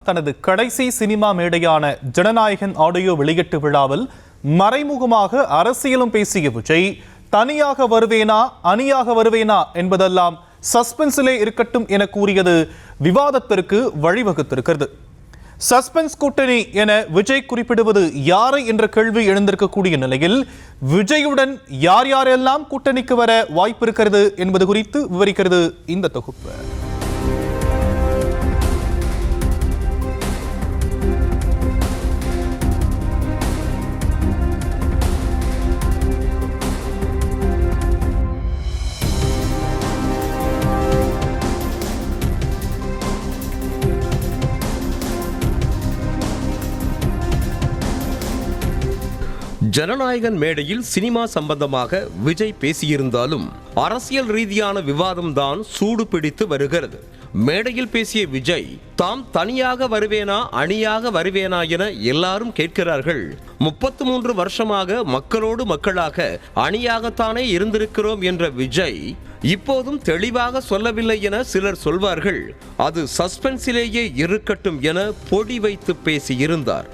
தனது கடைசி cinema மேடையான Jananayagan audio வெளியீட்டு விழாவில் மறைமுகமாக அரசியலும் பேசிய விஜய் தனியாக வருவேனா அணியாக வருவேனா என்பதெல்லாம் சஸ்பென்ஸிலே இருக்கட்டும் என கூறியது விவாதத்திற்கு வழிவகுத்திருக்கிறது. சஸ்பென்ஸ் கூட்டணி என விஜய் குறிப்பிடுவது யாரை என்ற கேள்வி எழுந்திருக்கக்கூடிய நிலையில் விஜயுடன் யார் யாரெல்லாம் கூட்டணிக்கு வர வாய்ப்பு இருக்கிறது என்பது குறித்து விவரிக்கிறது இந்த தொகுப்பு. ஜனநாயகன் மேடையில் சினிமா சம்பந்தமாக விஜய் பேசியிருந்தாலும் அரசியல் ரீதியான விவாதம் தான் சூடு பிடித்து வருகிறது. மேடையில் பேசிய விஜய் தாம் தனியாக வருவேனா அணியாக வருவேனா என எல்லாரும் கேட்கிறார்கள். 33 வருஷமாக மக்களோடு மக்களாக அணியாகத்தானே இருந்திருக்கிறோம் என்ற விஜய் இப்போதும் தெளிவாக சொல்லவில்லை என சிலர் சொல்வார்கள். அது சஸ்பென்ஸிலேயே இருக்கட்டும் என பொடி வைத்து பேசியிருந்தார்.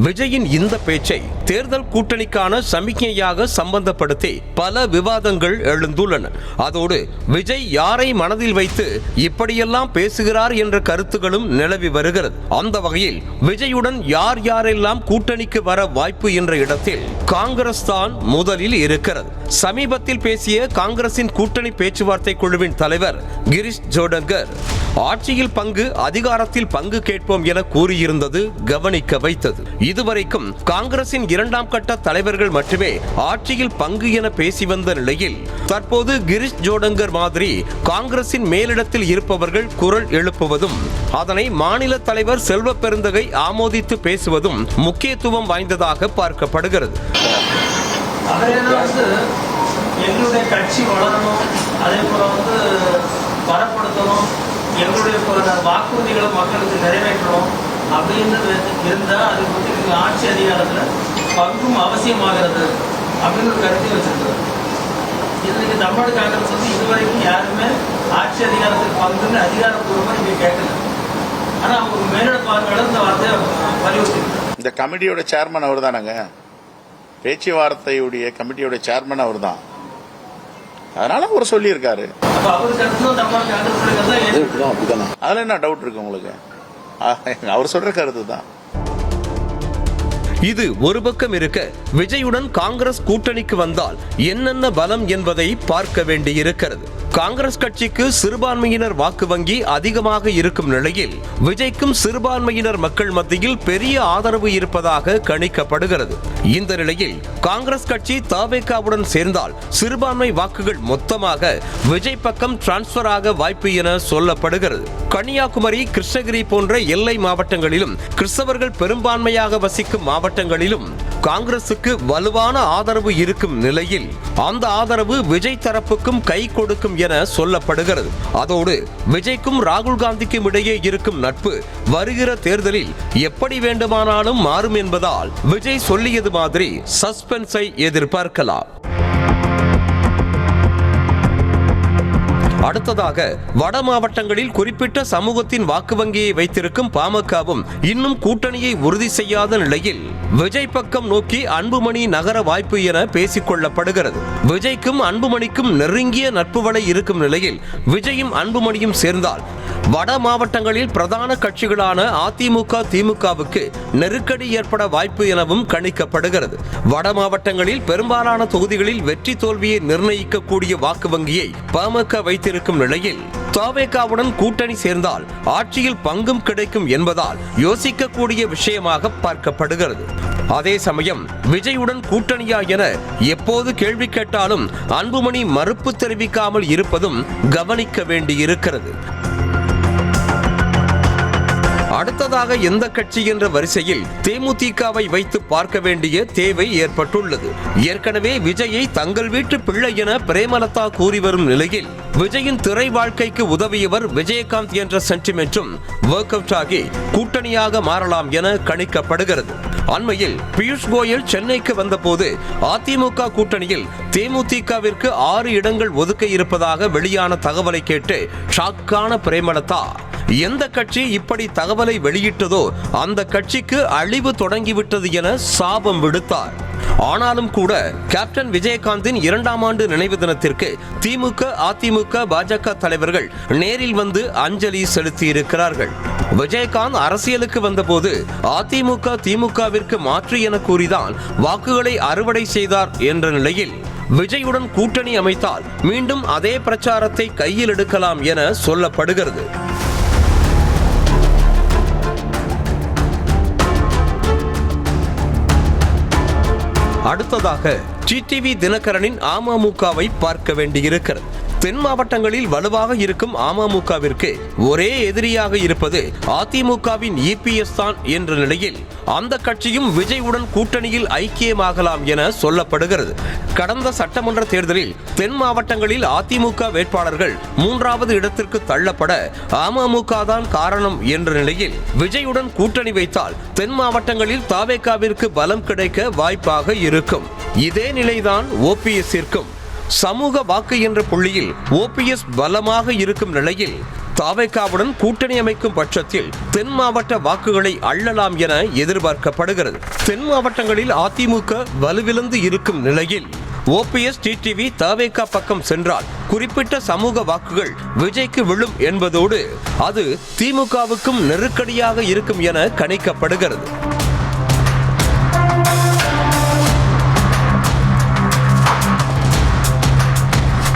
விஜயின் இந்த பேச்சை தேர்தல் கூட்டணிக்கான சமிக்ஞையாக சம்பந்தப்படுத்தி பல விவாதங்கள் எழுந்துள்ளன. அதோடு விஜய் யாரை மனதில் வைத்து இப்படியெல்லாம் பேசுகிறார் என்ற கருத்துகளும் நிலவி வருகிறது. அந்த வகையில் விஜயுடன் யார் யாரெல்லாம் கூட்டணிக்கு வர வாய்ப்பு என்ற இடத்தில் காங்கிரஸ் தான் முதலில் இருக்கிறது. சமீபத்தில் பேசிய காங்கிரசின் கூட்டணி பேச்சுவார்த்தை குழுவின் தலைவர் கிரீஷ் ஜோடங்கர் ஆட்சியில் பங்கு அதிகாரத்தில் பங்கு கேட்போம் என கூறியிருந்தது கவனிக்க வைத்தது. இதுவரைக்கும் காங்கிரசின் 2ஆம் கட்ட தலைவர்கள் மட்டுமே ஆட்சியில் பங்கு என பேசி வந்த நிலையில் தற்போது கிரீஷ் ஜோடங்கர் மாதிரி காங்கிரசின் மேலிடத்தில் இருப்பவர்கள் குரல் எழுப்புவதும் அதனை மாநில தலைவர் செல்வ பெருந்தகை ஆமோதித்து பேசுவதும் முக்கியத்துவம் வாய்ந்ததாக பார்க்கப்படுகிறது. எங்களுடைய கட்சி வளரணும், அதே போல வரப்படுத்தணும், எங்களுடைய வாக்குறுதிகளை மக்களுக்கு நிறைவேற்றணும் அப்படின்றது இருந்தால் அது வந்து ஆட்சி அதிகாரத்தில் பங்கும் அவசியமாகிறது அப்படின்னு ஒரு கருத்தை வச்சிருக்கிறது. இதுக்கு தமிழ்நாடு காங்கிரஸ் வந்து இதுவரைக்கும் யாருமே ஆட்சி அதிகாரத்தில் பங்குன்னு அதிகாரப்பூர்வமாக இங்கே கேட்கல. ஆனால் அவங்க மேலிட பார்வையாளர் இந்த வார்த்தையை வலியுறுத்தி இந்த கமிட்டியோட சேர்மன் அவர் தானங்க, பேச்சுவார்த்தையுடைய கமிட்டியோட சேர்மன் அவர் தான். அதனால அவர் சொல்லியிருக்காரு. அதுல என்ன டவுட் இருக்கு உங்களுக்கு? அவர் சொல்ற கருத்து தான். இது ஒரு பக்கம் இருக்க, விஜயுடன் காங்கிரஸ் கூட்டணிக்கு வந்தால் என்னென்ன பலம் என்பதை பார்க்க வேண்டியிருக்கிறது. காங்கிரஸ் கட்சிக்கு சிறுபான்மையினர் வாக்கு வங்கி அதிகமாக இருக்கும் நிலையில் விஜய்க்கும் சிறுபான்மையினர் மக்கள் மத்தியில் பெரிய ஆதரவு இருப்பதாக கணிக்கப்படுகிறது. இந்த நிலையில் காங்கிரஸ் கட்சி தவேகாவுடன் சேர்ந்தால் சிறுபான்மை வாக்குகள் மொத்தமாக விஜய் பக்கம் டிரான்ஸ்பர் ஆக வாய்ப்பு என சொல்லப்படுகிறது. கன்னியாகுமரி, கிருஷ்ணகிரி போன்ற எல்லை மாவட்டங்களிலும் கிறிஸ்தவர்கள் பெரும்பான்மையாக வசிக்கும் மாவட்டங்களிலும் காங்கிரசுக்கு வலுவான ஆதரவு இருக்கும் நிலையில் அந்த ஆதரவு விஜய் தரப்புக்கும் கை கொடுக்கும் என சொல்லப்படுகிறது. அதோடு விஜய்க்கும் ராகுல் காந்திக்கும் இடையே இருக்கும் நட்பு வருகிற தேர்தலில் எப்படி வேண்டுமானாலும் மாறும் என்பதால் விஜய் சொல்லியது மாதிரி சஸ்பென்ஸை எதிர்பார்க்கலாம். அடுத்ததாக வட மாவட்டங்களில் குறிப்பிட்ட சமூகத்தின் வாக்கு வங்கியை வைத்திருக்கும் பாமகவும் இன்னும் கூட்டணியை உறுதி செய்யாத நிலையில் விஜய் பக்கம் நோக்கி அன்புமணி நகர வாய்ப்பு என பேசிக் கொள்ளப்படுகிறது. விஜய்க்கும் அன்புமணிக்கும் நெருங்கிய நட்பு வலை இருக்கும் நிலையில் விஜயும் அன்புமணியும் சேர்ந்தால் வட மாவட்டங்களில் பிரதான கட்சிகளான அதிமுக, திமுகவுக்கு நெருக்கடி ஏற்பட வாய்ப்பு எனவும் கணிக்கப்படுகிறது. வட மாவட்டங்களில் பெரும்பாலான தொகுதிகளில் வெற்றி தோல்வியை நிர்ணயிக்கக்கூடிய வாக்கு வங்கியை பாமக வைத்திருக்கும் நிலையில் தவேகாவுடன் கூட்டணி சேர்ந்தால் ஆட்சியில் பங்கும் கிடைக்கும் என்பதால் யோசிக்கக்கூடிய விஷயமாக பார்க்கப்படுகிறது. அதே சமயம் விஜயுடன் கூட்டணியா என எப்போது கேள்வி கேட்டாலும் அன்புமணி மறுப்பு தெரிவிக்காமல் இருப்பதும் கவனிக்க வேண்டியிருக்கிறது. அடுத்ததாக எந்த கட்சி என்ற வரிசையில் தேமுதிகவை வைத்து பார்க்க வேண்டிய தேவை ஏற்பட்டுள்ளது. ஏற்கனவே விஜயை தங்கள் வீட்டு பிள்ளை என பிரேமலதா கூறி வரும் நிலையில் விஜயின் திரை வாழ்க்கைக்கு உதவியவர் விஜயகாந்த் என்ற சென்டிமென்றும் ஒர்க் அவுட் ஆகி கூட்டணியாக மாறலாம் என கணிக்கப்படுகிறது. அண்மையில் பியூஷ் கோயல் சென்னைக்கு வந்தபோது அதிமுக கூட்டணியில் தேமுதிகவிற்கு 6 இடங்கள் ஒதுக்க இருப்பதாக வெளியான தகவலை கேட்டு ஷாக்கான பிரேமலதா எந்த கட்சி இப்படி தகவலை வெளியிட்டதோ அந்த கட்சிக்கு அழிவு தொடங்கிவிட்டது என சாபம் விடுத்தார். ஆனாலும் கூட கேப்டன் விஜயகாந்தின் 2ஆம் ஆண்டு நினைவு தினத்திற்கு திமுக, அதிமுக, பாஜக தலைவர்கள் நேரில் வந்து அஞ்சலி செலுத்தியிருக்கிறார்கள். விஜயகாந்த் அரசியலுக்கு வந்தபோது அதிமுக திமுகவிற்கு மாற்று என கூறிதான் வாக்குகளை அறுவடை செய்தார் என்ற நிலையில் விஜயுடன் கூட்டணி அமைத்தால் மீண்டும் அதே பிரச்சாரத்தை கையில் எடுக்கலாம் என சொல்லப்படுகிறது. அடுத்ததாக டிடிவி தினகரனின் அமமுகவை பார்க்க வேண்டியிருக்கிறது. தென் மாவட்டங்களில் வலுவாக இருக்கும் அமமுகவிற்கு ஒரே எதிரியாக இருப்பது அதிமுகவின் இபிஎஸ் தான் என்ற நிலையில் அந்த கட்சியும் விஜயுடன் கூட்டணியில் ஐக்கியமாகலாம் என சொல்லப்படுகிறது. கடந்த சட்டமன்ற தேர்தலில் தென் மாவட்டங்களில் அதிமுக வேட்பாளர்கள் 3வது இடத்திற்கு தள்ளப்பட அமமுக தான் காரணம் என்ற நிலையில் விஜயுடன் கூட்டணி வைத்தால் தென் மாவட்டங்களில் தாவேகாவிற்கு பலம் கிடைக்க வாய்ப்பாக இருக்கும். இதே நிலைதான் ஓபிஎஸ்ஸிற்கும். சமூக வாக்கு என்ற புள்ளியில் ஓபிஎஸ் பலமாக இருக்கும் நிலையில் தாவேகாவுடன் கூட்டணி அமைக்கும் பட்சத்தில் தென் மாவட்ட வாக்குகளை அள்ளலாம் என எதிர்பார்க்கப்படுகிறது. தென் மாவட்டங்களில் அதிமுக வலுவிழந்து இருக்கும் நிலையில் ஓபிஎஸ், டிடிவி தாவேகா பக்கம் சென்றால் குறிப்பிட்ட சமூக வாக்குகள் விஜய்க்கு விழும் என்பதோடு அது திமுகவுக்கும் நெருக்கடியாக இருக்கும் என கணிக்கப்படுகிறது.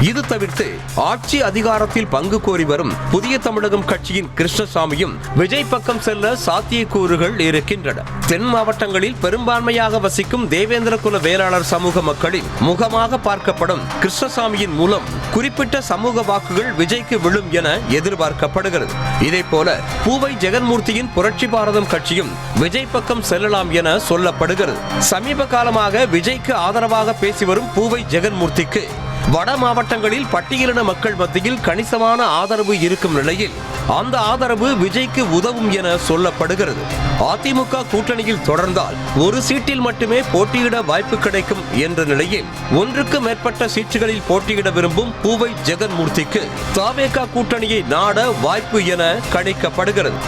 இது தவிர்த்து ஆட்சி அதிகாரத்தில் பங்கு கோரி வரும் புதிய தமிழகம் கட்சியின் கிருஷ்ணசாமியும் விஜய் பக்கம் செல்ல சாத்தியக்கூறுகள் இருக்கின்றன. தென் மாவட்டங்களில் பெரும்பான்மையாக வசிக்கும் தேவேந்திர குல வேளாளர் சமூக மக்களின் முகமாக பார்க்கப்படும் கிருஷ்ணசாமியின் மூலம் குறிப்பிட்ட சமூக வாக்குகள் விஜய்க்கு விழும் என எதிர்பார்க்கப்படுகிறது. இதேபோல பூவை ஜெகன்மூர்த்தியின் புரட்சி பாரதம் கட்சியும் விஜய் பக்கம் செல்லலாம் என சொல்லப்படுகிறது. சமீப காலமாக விஜய்க்கு ஆதரவாக பேசி வரும் பூவை ஜெகன்மூர்த்திக்கு வட மாவட்டங்களில் பட்டியலின மக்கள் மத்தியில் கணிசமான ஆதரவு இருக்கும் நிலையில் அந்த ஆதரவு விஜய்க்கு உதவும் என சொல்லப்படுகிறது. அதிமுக கூட்டணியில் தொடர்ந்தால் ஒரு சீட்டில் மட்டுமே போட்டியிட வாய்ப்பு கிடைக்கும் என்ற நிலையில் 1க்கு மேற்பட்ட சீட்டுகளில் போட்டியிட விரும்பும் பூவை ஜெகன்மூர்த்திக்கு தாவேகா கூட்டணியை நாட வாய்ப்பு என கணிக்கப்படுகிறது.